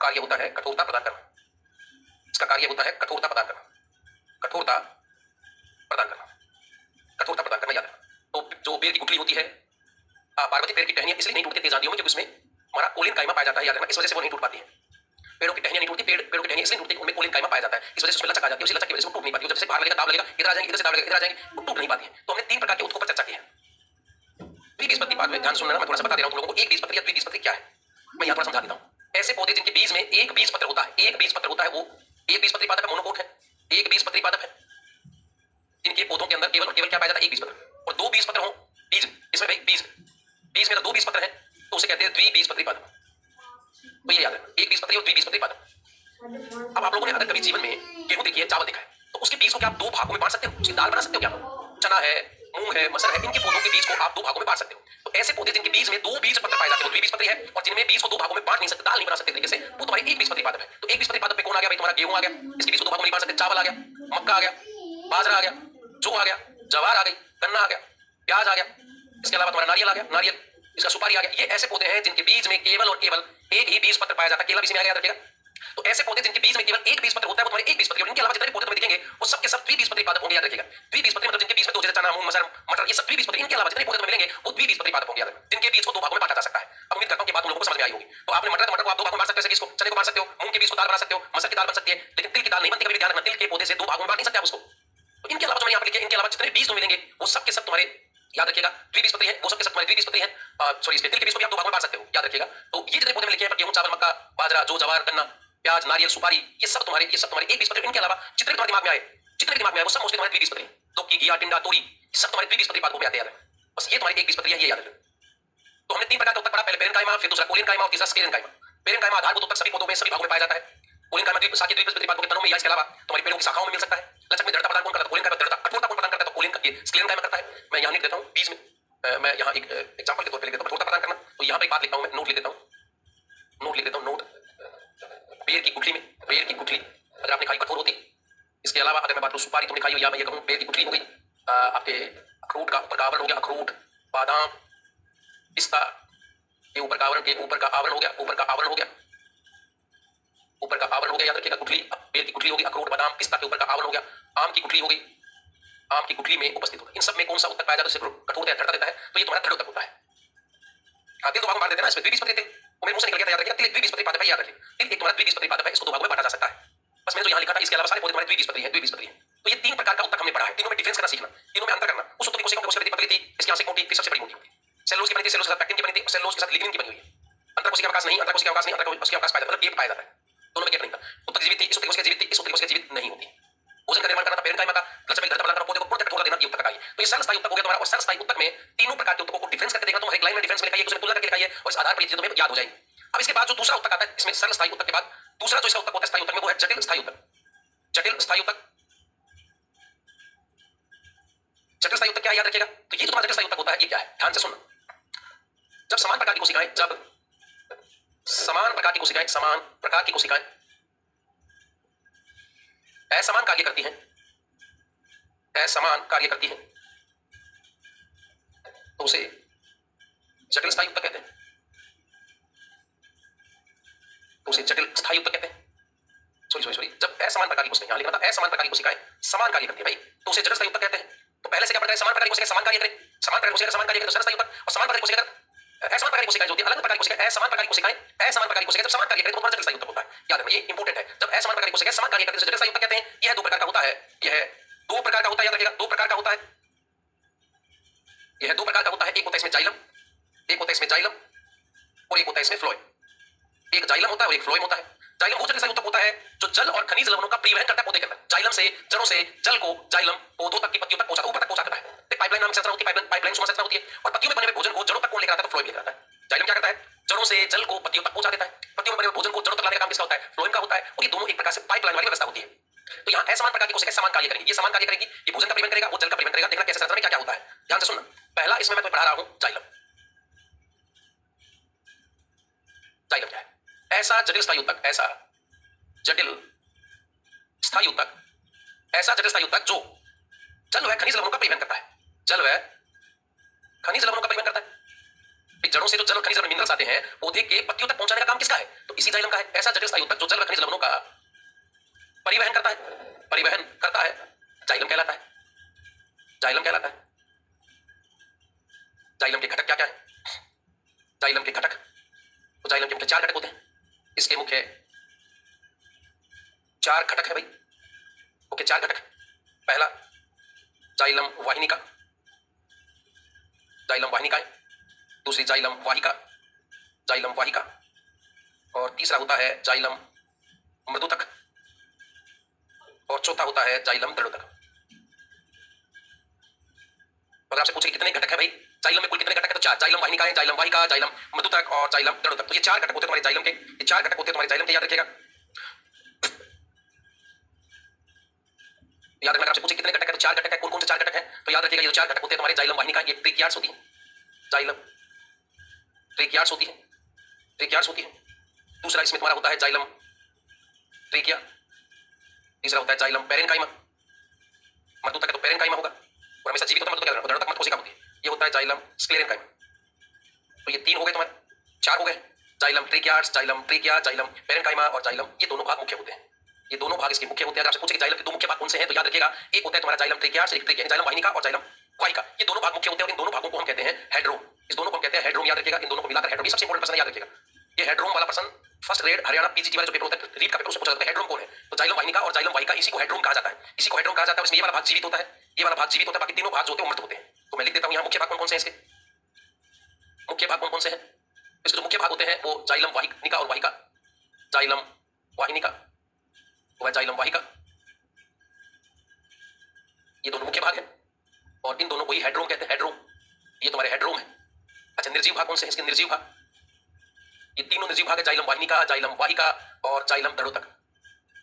कार्य होता है कठोरता प्रदान करना। इसका कार्य होता है कठोरता प्रदान करना, कठोरता प्रदान करना, कठोरता प्रदान करना। याद रखना, तो जो बेर की गुठली होती है, पार्वती पेड़ की टहनियां इसलिए नहीं टूटती तेज आंधियों में, क्योंकि उसमें हमारा कोलिन काइमा पाया जाता है। याद रखना, इस वजह से वो नहीं टूट पाती है। पेड़ों की टहनियां नहीं टूटती, पेड़ों की टहनियां इसलिए टूटती है, उनमें कोलिन काइमा पाया जाता है, इस वजह से उसमें लचक आ जाती है, उसी लचक की वजह से वो टूट नहीं पाती। जब से बाहर लगेगा, दाब लगेगा, इधर आ जाएंगे, इधर से दाब लगेगा, इधर आ जाएंगे, वो टूट नहीं पाती है। तो हमने तीन प्रकार के ऊतकों पर चर्चा की है। द्विबीजपत्री पाद में ध्यान सुनना, मैं थोड़ा सा बता दे रहा हूं तुम लोगों को, एक बीजपत्री या द्विबीजपत्री क्या है, मैं यहाँ थोड़ा समझा देता हूँ। ऐसे पौधे जिनके बीज में एक बीजपत्र होता है, एक बीजपत्र होता है, वो एक बीजपत्री पादप मोनोकोट है, एक बीजपत्री पादप है। इनके पौधों के अंदर केवल क्या पाया जाता है, एक बीजपत्र। और दो बीजपत्र हो, बीज, इसमें भाई बीज में तो दो बीजपत्र है, तो उसे कहते हैं द्विबीजपत्री पादप। तो ये याद है, एक बीजपत्री और द्विबीजपत्री पादप। अब आप लोगों ने अगर कभी जीवन में गेहूं देखी है, चावल देखा है, तो उसके बीज को क्या आप दो भागों में बांट सकते हो, उसकी दाल बना सकते हो क्या? चना है, मूंग है, मसर है, इनके पौधों के बीज को आप दो भागों में बांट सकते हो। तो ऐसे पौधे जिनके बीज में दो बीज पत्र पाए जाते हैं वो द्विबीजपत्री है, और जिनमें बीज को दो भागों में बांट नहीं सकते, दाल नहीं बना सकते तरीके से, वो तुम्हारे एक बीजपत्री पादप है। तो एक बीजपत्री पादप पे कौन आ गया भाई? तुम्हारा गेहूं आ गया, इसके बीज को दो भागों में नहीं बांट सकते। चावल आ गया, मक्का आ गया, बाजरा आ गया, जौ आ गया, जवार आ गई, गन्ना आ गया, प्याज आ गया, इसके अलावा तुम्हारा नारियल आ गया, नारियल, इसका सुपारी आ गया। ये ऐसे पौधे हैं जिनके बीज में केवल और केवल एक ही बीज पत्र पाया जाता है। केवल बीज में आ गया, याद रखिएगा। तो ऐसे पौधे जिनके बीज में केवल एक बीज पत्र होता है वो तुम्हारे एक बीजपत्री, और इनके अलावा जितने पौधे तुम्हें दिखेंगे वो सबके सब द्विबीजपत्री पादप होंगे, याद रखिएगा। द्विबीजपत्री मतलब जिनके बीज में दो, जैसे चना, मूंग, मसर, मटर, ये सब द्विबीजपत्री। इनके अलावा जितने पौधे तुम्हें मिलेंगे वो द्विबीजपत्री पादप होंगे, याद रखिएगा, जिनके बीज को दो भागों में बांटा जा सकता है। अब उम्मीद करता हूं कि बात तुम लोगों को समझ में आई होगी। तो आपने मटर को आप दो भागों में बांट सकते हो, बीज को चने को बांट सकते हो, मूंग के बीज को दाल बना सकते हो, मसर की दाल बन सकती है, लेकिन तिल की दाल नहीं बनती। कभी ध्यान रखना, तिल के पौधे से दो भागों में बांट नहीं सकते आप उसको। तो इनके अलावा जो मैंने यहाँ पे लिखे, इनके अलावा जितने बीज तुम्हें मिलेंगे वो सब के सब तुम्हारे, याद रखिएगा, द्विबीजपत्री है, वो सब के सब तुम्हारे द्विबीजपत्री है। सॉरी, इसके तिल के बीज को भी आप दो भागों में बांट सकते हो, याद रखिएगा। तो ये जितने पौधे में लिखे हैं, गेहूं, चावल, मक्का, बाजरा, जौ, जवार, गन्ना, प्याज, नारियल, सुपारी, ये सब तुम्हारे एक बीजपत्री। इनके अलावा जितने तुम्हारे दिमाग में आए, वो सब मोस्टली तुम्हारे द्विबीजपत्री। लौकी, घिया, टिंडा, तोरी, सब तुम्हारे द्विबीजपत्री पादपों में आते हैं। बस ये तुम्हारी एक बीजपत्री है, ये याद रखिए। तो हमने तीन प्रकार का उत्तक पढ़ा, पहले पेरेनकाइमा, फिर दूसरा कोलेनकाइमा और तीसरा स्क्लेरेनकाइमा। पेरेनकाइमा आधारभूत उत्तक सभी पौधों में सभी भागों में पाया जाता है। कोलेनकाइमा द्विबीजपत्री पादपों के तनों में या इसके अलावा तुम्हारी पेड़ों की शाखाओं में मिल सकता है। लचक में दृढ़ता प्रदान कौन करता है? कोलेनकाइमा। दृढ़ता, कठोरता कौन प्रदान करता है? तो स्क्लेरेनकाइमा करता है। मैं यहाँ लिख देता हूँ बीज में, मैं यहाँ एक एग्जांपल के तौर पे लिख देता हूँ, कठोरता प्रदान करना। तो यहाँ पे एक बात लिखता हूँ, मैं नोट लिख देता हूँ, नोट। पेड़ की गुठली में, पेड़ की गुठली अगर आपने खाई कठोर होती। इसके अलावा अगर मैं बात करूँ सुपारी तुमने खाई हो, या मैं ये कहूँ पेड़ की गुठली हो गई, आपके अखरोट का ऊपर का आवरण हो गया, अखरोट, बादाम, पिस्ता, ये ऊपर का आवरण, के ऊपर का आवरण हो गया, ऊपर का आवरण हो गया, ऊपर का आवरण हो गया, याद रखिएगा। गुठली, पेड़ की गुठली होगी, अखरोट, बादाम, पिस्ता के ऊपर का आवरण हो गया। आम की गुठली हो गई, आम की गुठली में उपस्थित होगा। इन सब में कौन सा उत्तक पाया जाता है? कठोरता दृढ़ता देता है, तो ये तुम्हारा दृढ़ उत्तक होता है। तिल दो भागों में बांट देते हैं ना, इसमें द्विबीजपत्री थे, वो मेरे मुंह से निकल गया था, याद रखिएगा। तिल द्विबीजपत्री पादप है, याद रखिए। तिल एक तुम्हारा द्विबीजपत्री पादप है, इसको दो भागों में बांटा जा सकता है। बस मैंने जो यहाँ लिखा था, इसके अलावा सारे पौधे तुम्हारे द्विबीजपत्री हैं, द्विबीजपत्री हैं। तो ये तीन प्रकार का उत्तक हमने पढ़ा है। तीनों में डिफरेंस करना सीखना, तीनों में अंतर करना। उस उत्तक की कोशिका पतली थी, इसकी आंखें मोटी, सबसे बड़ी मोटी होती है। सेलुलोज की बनी थी, सेलुलोज के साथ पैक्टिन की बनी थी, और सेलुलोज के साथ लिग्निन की बनी हुई है। अंतर कोशिका अवकाश नहीं, अंतर कोशिका अवकाश नहीं, अंतर कोशिका अवकाश पाया जाता है, मतलब गेप पाया जाता है। दोनों में गेप नहीं था। उत्तक जीवित थी, इस उत्तक कोशिका जीवित थी, इस उत्तक कोशिका जीवित नहीं होती। भोजन का निर्माण करना था पेरेनकाइमा का, लचक में दृढ़ता प्रदान करना, पौधे को पूर्ण कठोरता देना, ये उत्तक का ही। तो ये सर्वस्थायी उत्तक हो गया तुम्हारा। और सर्वस्थायी उत्तक में तीनों प्रकार के उत्तकों को डिफरेंस करके देखना, तुम हर एक लाइन में डिफरेंस में लिखाइए, उसमें तुलना करके लिखाइए, और इस आधार पर ये चीजें तुम्हें याद हो जाएगी। अब इसके बाद जो दूसरा उत्तक आता है, इसमें सरल स्थायी उत्तक के बाद दूसरा जो इसका उत्तक होता है स्थायी उत्तक में, वो है जटिल स्थायी उत्तक। जटिल स्थायी उत्तक, जटिल स्थायी उत्तक क्या है, याद रखिएगा। तो ये जो तुम्हारा जटिल स्थायी उत्तक होता है, ये क्या है? ध्यान से सुनना। जब समान प्रकार की कोशिकाएं, असमान कार्य करती हैं, असमान कार्य करती हैं, तो उसे जटिल स्थायी उत्तक कहते हैं, तो उसे जटिल स्थायी उत्तक कहते हैं। सॉरी, जब असमान प्रकार की कोशिकाएं, यहां लिखना था असमान प्रकार की कोशिकाएं समान कार्य करती है भाई, तो उसे जटिल स्थायी उत्तक कहते हैं। तो पहले से क्या पढ़ा है? समान प्रकार की कोशिकाएं समान कार्य करें, समान प्रकार की कोशिकाएं समान कार्य करें तो जटिल स्थायी उत्तक। और समान प्रकार की कोशिकाएं, असमान प्रकार की कोशिकाएं जो होती है, अलग प्रकार की कोशिकाएं, असमान प्रकार की कोशिकाएं जब समान कार्य करें तो जटिल स्थायी उत्तक होता है। याद रखना, ये इंपॉर्टेंट है। जब असमान प्रकार की कोशिकाएं समान कार्य करते हैं तो जटिल स्थायी उत्तक कहते हैं। यह दो प्रकार का होता है, यह दो प्रकार का होता है, याद रखिएगा, दो प्रकार का होता है, यह दो प्रकार का होता है। एक होता है इसमें जाइलम, एक होता है इसमें जाइलम, और एक होता है इसमें फ्लोएम। एक जाइलम होता है और एक फ्लोएम होता है। जाइलम वो जटिल स्थायी उत्तक होता है जो जल और खनिज लवणों का परिवहन करता है पौधे के अंदर। जाइलम से, जड़ों से जल को जाइलम पौधों तक की पत्तियों तक पहुंचाता है, ऊपर तक पहुंचाता है। एक पाइपलाइन नामक संरचना होती है, पाइपलाइन संरचना होती है, और पत्तियों में बने हुए भोजन को जड़ों तक कौन लेकर आता है? तो फ्लोएम लेकर आता है। जाइलम क्या करता है? जड़ों से जल को पत्तियों तक पहुंचा देता है, पत्तियों में बने हुए भोजन को जड़ों तक लाने का काम किसका होता है? फ्लोएम का होता है। और ये दोनों एक प्रकार से पाइपलाइन वाली व्यवस्था होती है। तो यहाँ असमान प्रकार की कोशिकाएं समान कार्य करेंगी, ये समान कार्य करेंगी, ये भोजन का परिवहन करेगा, वो जल का परिवहन करेगा। देखना कैसे संरचना में क्या क्या होता है, ध्यान से सुनना। पहला इसमें मैं तुम्हें पढ़ा रहा हूं जाइलम। जाइलम क्या है? ऐसा जटिल स्थायी उत्तक, ऐसा जटिल स्थायी उत्तक, ऐसा जटिल स्थायी उत्तक जो जल व खनिज लवणों का परिवहन करता है, जल व खनिज लवणों का परिवहन करता है। जड़ों से जो जल और खनिज लवण मिनरल्स आते हैं पौधे के पत्तियों तक पहुंचाने का काम किसका है? तो इसी जाइलम का है। ऐसा जटिल स्थायी उत्तक जो जल व खनिज लवणों का परिवहन करता है, परिवहन करता है, जाइलम कहलाता है, जाइलम कहलाता है। जाइलम के घटक क्या क्या है? जाइलम के घटक, तो जाइलम के मुख्य चार घटक होते हैं। इसके मुख्य चार घटक है भाई, मुख्य चार घटक। पहला जाइलम वाहिनिका, जाइलम वाहिनिकाएं, दूसरी जाइलम वाहिका, जाइलम वाहिका, और तीसरा होता है जाइलम मृदुतक, और चौथा होता है जाइलम दृढ़ोतक। अगर आपसे पूछे कितने घटक है भाई जाइलम में, कुल कितने घटक है? तो चार। जाइलम वाहिनिकाएं, जाइलम वाहिका, जाइलम मृदुतक और जाइलम दृढ़ोतक। तो ये चार घटक होते हैं तुम्हारे जाइलम के, ये चार घटक होते हैं तुम्हारे जाइलम के, याद रखिएगा। याद रखना, आपसे पूछे कितने घटक है तो चार घटक है। कौन कौन से चार घटक है? तो याद रखिएगा ये जो 4 घटक होते हैं तुम्हारे जाइलम वाहिनी का, ये ट्रेकियार्ड्स होती है, जाइलम ट्रेकियार्ड्स होती है, ट्रेकियार्ड्स होती है। दूसरा इसमें तुम्हारा होता है जाइलम ट्रेकिया। तीसरा होता है जाइलम पेरेन्काइमा, मर्दूतक है तो पेरेन्काइमा होगा, और हमेशा जीवित होता है मर्दूतक, दृढ़तक मत कोशिका होती है। ये होता है जाइलम स्क्लेरेन्काइमा। तो ये 3 हो गए तुम्हारे, 4 हो गए, xylem tracheids, xylem trachea, xylem parenchyma और जाइलम, ये दोनों भाग मुख्य होते हैं। ये दोनों भाग इसके मुख्य होते हैं। अगर आपसे पूछे कि जाइलम के 2 मुख्य भाग कौन से हैं, तो याद रखिएगा एक होता है तुम्हारा जाइलम ट्रेकियार्ड्स, एक ट्रेकिया, जाइलम वाहिनी का और जाइलम वाहिका। ये दोनों भाग मुख्य होते हैं और इन दोनों भागों को हम कहते हैं हेड्रोम। इस दोनों को हम कहते हैं हेड्रोम, याद रखिएगा इन दोनों को मिलाकर हेड्रोम। ये सबसे इंपॉर्टेंट प्रश्न याद रखिएगा, ये हेड्रोम वाला प्रश्न फर्स्ट ग्रेड हरियाणा पीजीटी वाला जो पेपर होता है, रीट का पेपर, उसमें पूछा जाता है हेड्रोम कौन है। तो जाइलम वाहिनी का और जाइलम वाहिका, इसी को हेड्रोम कहा जाता है, इसी को हेड्रोम कहा जाता है। इसमें ये वाला भाग जीवित होता है, ये वाला भाग जीवित होता है, बाकी तीनों भाग जो होते हैं मृत होते हैं। तो मैं लिख देता हूं यहां मुख्य भाग कौन कौन से हैं इसके, मुख्य भाग कौन कौन से हैं। इसके जो मुख्य भाग होते हैं वो जाइलम वाहिनिका और वाहिका, जाइलम वाहिनिका व जाइलम वाहिका, ये दोनों मुख्य भाग हैं और इन दोनों को ही हेड्रोम कहते हैं, हेड्रोम। ये तुम्हारे हेड्रोम है। अच्छा, निर्जीव भाग कौन से हैं इसके, निर्जीव भाग, ये तीनों निर्जीव भाग है, जाइलम वाहिनिका, जाइलम वाहिका और जाइलम दृढ़ोतक,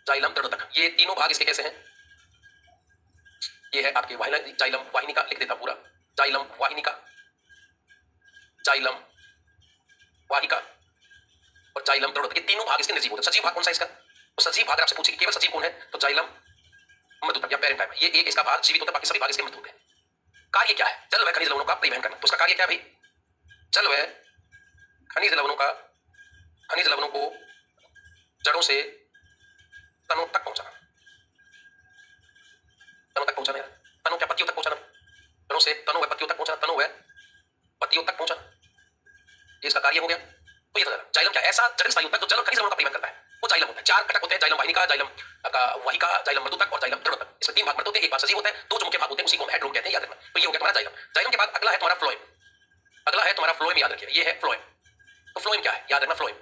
जाइलम दृढ़ोतक, ये तीनों भाग इसके कैसे हैं। ये है आपके जाइलम वाहिनिका, लिख देता पूरा, जाइलम वाहिनिका, जाइलम वाहिका और जाइलम दृढ़ोतक, ये तीनों भाग इसके निर्जीव होते हैं। सजीव भाग कौन सा इसका, तो सजीव भाग आपसे पूछे कि केवल सजीव कौन है, तो जाइलम मृदुतक या पेरेन्काइमा, ये एक इसका भाग जीवित होता है, बाकी सभी भाग इसके मृत होते हैं। कार्य क्या है, जल व खनिज लवणों का परिवहन करना। तो उसका कार्य क्या है भाई, जल व खनिज लवणों का, खनिज लवणों को जड़ों से तनों तक पहुंचाना, तनों तक पहुंचाना, तनों क्या पत्तियों तक पहुंचाना, तनों से तनों व पत्तियों तक पहुंचाना, तनों व पत्तियों तक पहुंचाना, ये इसका कार्य हो गया। तो ये जाइलम क्या, ऐसा जटिल स्थायी होता है जो जल और खनिज लवणों का परिवहन करता है, वो जाइलम होता है। 4 घटक होते हैं, जाइलम वाहिनिका, जाइलम वाहिका, जाइलम मृदुतक और जाइलम दृढ़ोतक। इसमें 3 भाग मृत होते हैं, एक भाग सजीव होता है, 2 जो मुख्य भाग होते हैं उसी को हम हेड्रोम कहते हैं, याद रखना। तो ये हो गया तुम्हारा जाइलम। जाइलम के बाद अगला है तुम्हारा फ्लोएम, अगला है तुम्हारा फ्लोएम, याद रखिए ये है फ्लोएम। तो फ्लोएम क्या है, याद रखना, फ्लोएम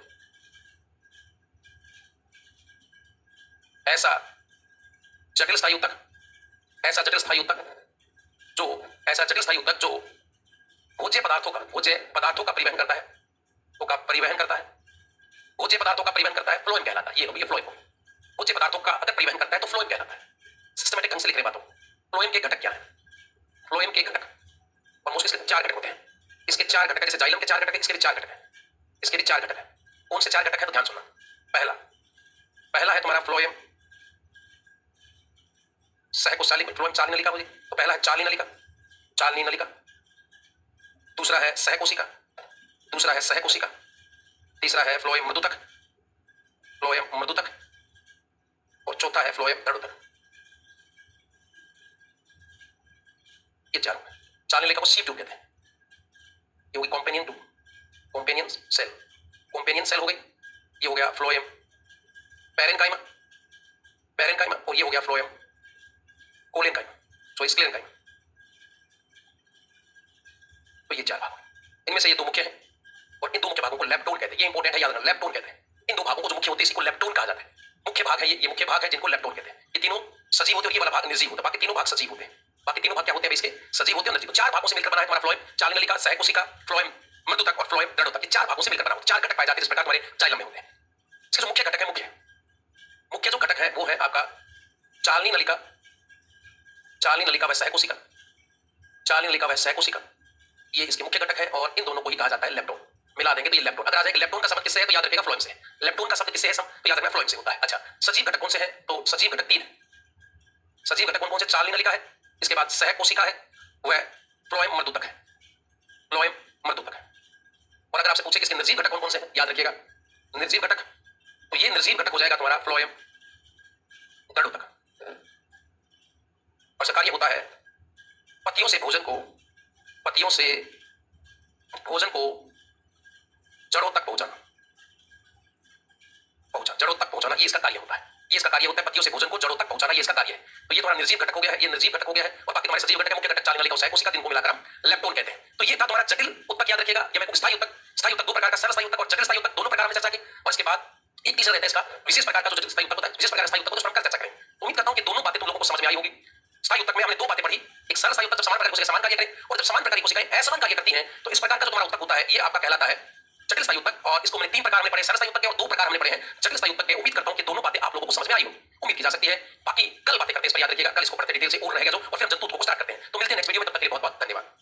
ऐसा जटिल स्थायी ऊतक, ऐसा जटिल स्थायी ऊतक जो, ऐसा जटिल स्थायी ऊतक जो भोज्य पदार्थों का परिवहन करता है, तो का परिवहन करता है, भोज्य पदार्थों का परिवहन करता है, फ्लोएम कहलाता है। ये लो, ये फ्लोएम, भोज्य पदार्थों का अगर परिवहन करता है तो फ्लोएम कहलाता है। सिस्टमैटिक ढंग से लिख रहे बातों। फ्लोएम के घटक क्या है, फ्लोएम के घटक, और मोस्टली इसके 4 घटक होते हैं। इसके 4 घटक है, जैसे जाइलम के 4 घटक है, इसके भी 4 घटक है, इसके भी 4 घटक है। कौन से 4 घटक है, तो ध्यान सुनना। पहला है तुम्हारा फ्लोएम सहकोशाली, फ्लोएम चालनी नलिका बोली, तो पहला है चालनी नलिका, चालनी नलिका। दूसरा है सहकोशिका, दूसरा है सहकोशिका। तीसरा है फ्लोएम मृदुतक, फ्लोएम मृदुतक। और चौथा है फ्लोएम दृढ़ोतक। ये 4 चालनी नलिका को सीव ट्यूब कहते हैं, ये होगी companion tube, companion cell, companion cell हो गई। ये हो गया फ्लोएम पेरेन्काइमा, पेरेन्काइमा, और ये हो गया फ्लोएम कोलेन्काइमा, सो स्क्लेरेन्काइमा। तो ये 4 भाग, इनमें से ये 2 मुख्य हैं और इन 2 मुख्य भागों को लेप्टोन कहते हैं। ये इंपॉर्टेंट है, याद रखना, लेप्टोन कहते हैं। इन 2 भागों को जो मुख्य होते हैं इसी को लेप्टोन कहा जाता है। मुख्य भाग है ये मुख्य भाग है जिनको लेप्टोन कहते हैं। ये तीनों सजीव होते हैं, ये वाला भाग निर्जीव होता है, बाकी तीनों भाग सजीव होते हैं। बाकी तीनों भाग क्या होते हैं इसके, सजीव होते हैं, निर्जीव। 4 भागों से मिलकर बना है तुम्हारा फ्लोएम चालनी नलिका, सहकोशिका, फ्लोएम मृदुतक और फ्लोएम दृढ़ोतक। ये 4 भागों से मिलकर बना हुआ, 4 घटक पाए जाते हैं, इस प्रकार तुम्हारे जाइलम में होते हैं। इसका जो मुख्य घटक है, मुख्य जो घटक है वो है आपका चालनी नलिका, चालनी नलिका व सहकोशिका, चालनी नलिका व सहकोशिका, ये इसके मुख्य घटक है और इन दोनों को ही कहा जाता है लेप्टोन। मिला देंगे तो ये लेप्टोन। अगर आ जाएगा लेप्टोन का शब्द किससे है, तो याद रखिएगा फ्लोएम से। लेप्टोन का शब्द किससे है, तो याद रखना फ्लोएम से होता है। अच्छा, सजीव घटक कौन से हैं, तो सजीव घटक 3 है। सजीव घटक कौन कौन से, चालनी नलिका है, इसके बाद सहकोशिका है, वह फ्लोएम मृदुतक है, फ्लोएम मृदुतक है। और अगर आपसे पूछे कि इसके निर्जीव घटक कौन कौन से हैं, याद रखिएगा निर्जीव घटक, तो ये निर्जीव घटक हो जाएगा तुम्हारा फ्लोएम दृढ़ोतक। और इसका कार्य होता है पत्तियों से भोजन को, पत्तियों से भोजन को जड़ों तक पहुंचाना, जड़ों तक पहुंचाना, ये इसका कार्य होता है। ये इसका कार्य होता है पत्तियों से भोजन को जड़ों तक पहुंचाना, ये इसका कार्य है। तो ये तुम्हारा निर्जीव घटक हो गया है, ये निर्जीव घटक हो गया है। और बाकी तुम्हारे सजीव घटक, मुख्य घटक चालनी नलिका और सहकोशिका, जिनको मिलाकर हम लेप्टोन कहते हैं। तो ये था तुम्हारा जटिल ऊतक, याद रखिएगा। ये मैं स्थायी ऊतक, स्थायी ऊतक 2 प्रकार का, सरल स्थायी ऊतक और जटिल स्थायी ऊतक, दोनों प्रकार में चर्चा की। और इसके बाद एक तीसरा रहता है इसका विशेष प्रकार का जो जटिल स्थायी ऊतक होता है, विशेष प्रकार का स्थायी ऊतक, उस पर हम कल चर्चा करेंगे। उम्मीद करता हूं कि दोनों बातें तुम लोगों को समझ में आई होगी। स्थायी ऊतक में हमने 2 बातें पढ़ी, एक सरल स्थायी ऊतक जब समान प्रकार की कोशिकाएं समान कार्य करें, और जब समान प्रकार की कोशिकाएं असमान कार्य करती हैं तो इस प्रकार का जो तुम्हारा ऊतक होता है ये आपका कहलाता है जटिल स्थायी उत्तक, और इसको मैंने 3 प्रकार हमने पढ़े, सरल स्थायी उत्तक के, और 2 प्रकार हमने पढ़े हैं जटिल स्थायी उत्तक के। उम्मीद करता हूं कि दोनों बातें आप लोगों को समझ में आई होंगी, उम्मीद की जा सकती है। बाकी कल बातें करते हैं, इस पर याद रखिएगा, कल इसको पढ़ते डिटेल से और रहेगा जो, और फिर हम जंतु उत्तकों को स्टार्ट करते हैं। तो मिलते हैं नेक्स्ट वीडियो में, तब तक के लिए बहुत बहुत धन्यवाद।